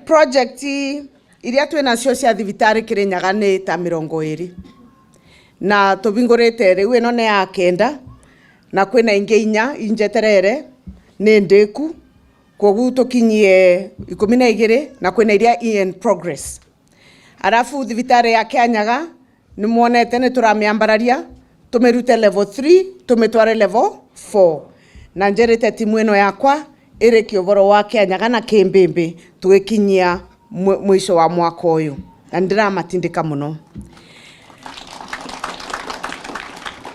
Project iria twina cio cia thibitari Kirinyaga ni ta 20 na tubingurite riu ino ni ya kenda na kwina ingi 4 injeterere ni ndiku koguo tukinyie 12 na kwina iria in progress. Arafu thibitari ya Kianyaga ni muonete ni turamiambararia tumirute level 3 tumitware level 4 na njerete timu ino yakwa iri Kiovoro wa Kianyaga na Kimbimbi tugikinyia mwisho wa mwaka uyu na ndiramatindika muno.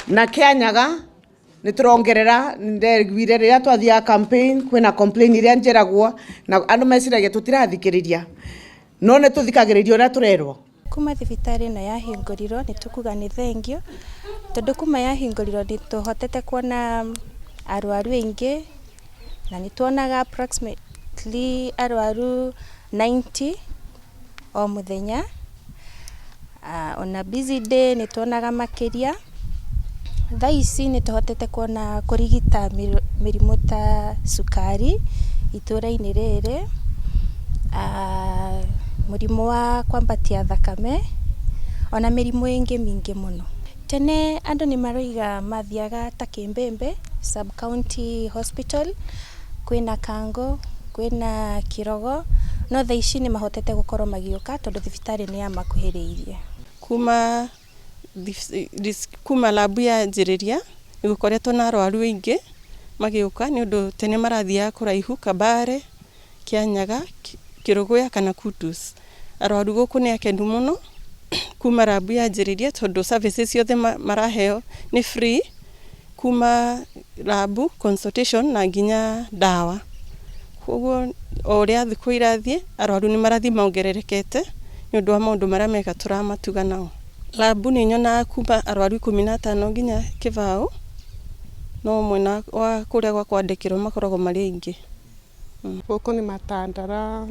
Na Kianyaga ni turongerera nderigwire riria twathia campaign kwina complain iria njeragwo na andu mesiragia tutirathikiriria no ne tuthikagiririo na turerwo kuma thibitari no yahingurirwo ni tukuga ni thengio tondu kuma yahingurirwo ni tuhotete kuona arwaru aingi na ni tuonaga approximately arwaru 90 o muthenya. On a busy day ni tuonaga makiria. Thaici ni tuhotete kuona kurigita mirimu ta sukari itura-ini riri, murimu wa kwambatia thakame ona mirimu ingi mingi muno. Tene andu ni maroiga mathiaga ta Kimbembe sub county hospital, kwina Kango, kwina Kirogo, no thaici ni mahotete gukorwo magioka tondu thibitari ni amakuhiriirie. Kuma labu ya njiriria igukoretwo na arwaru aingi magioka ni undu tene marathia kuraihu Kabare, Kianyaga, Kirogoya kana Kutus. Arwaru guku ni akendu muno kuma labu ya njiriria tondu services ciothe maraheo ni free, kuma labu, consultation na nginya dawa. Koguo oria thiku irathie arwaru ni marathi maongererekete ni undu wa maundu maria mega turamatuga nao. Labu ni nyona kuma arwaru 15 nginya Kivau no mwena wa kuria gwa kwandikirwo makoragwo mari aingi. Guku ni Matandara,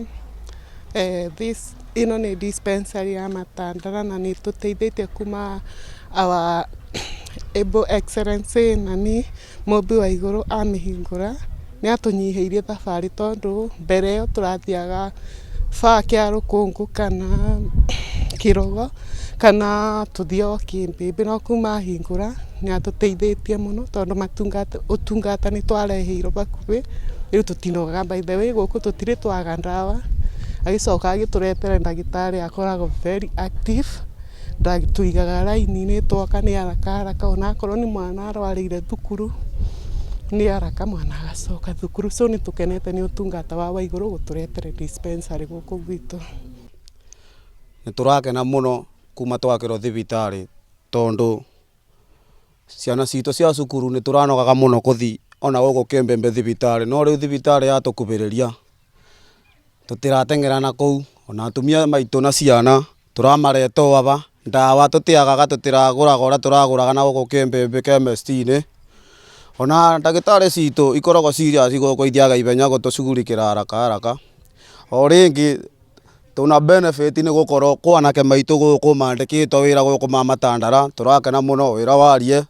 ino ni dispensary ya Matandara na ni tuteithĩtie kuma our able excellency na ni Mumbi wa iguru amihingura ni atunyihĩirie thabari tondu mbere yo turathiaga faa kia Rukungu kana Kirogo kana tuthio Kimbimbi, no kuma hingura ni atuteithĩtie muno tondu utungata ni twareheirwo bakuhi riu tutinoga. By the way guku tutire twaga ndawa, agicoka agituretera ndagitari akoragwo very active, ndagituigaga raini-ini twoka ni haraka ona akorwo ni mwana arwarire thukuru ni haraka mwana agacoka thukuru. So ni tukenete ni utungata wa Waiguru guturetera dispensary guku gwitu. Ni turakena muno kuma twakirwo thibitari tondu ciana citu cia cukuru ni turanogaga muno kuthi ona guku Kimbembe thibitari, no riu thibitari yatukubiriria tutiratengera na kuu. Ona atumia maitu na ciana turamareta aba ndawa tutiagaga tutiraguraga ora turaguraga na guku Kimbembe chemist-ini. Ona ndagitari citu ikoragwo serious guku ithiaga ibenya gutucugurikira haraka. O ringi tuna benefit ni gukorwo kwanake maitu guku mandikitwo wira guku ma Matandara, turakena muno wira warie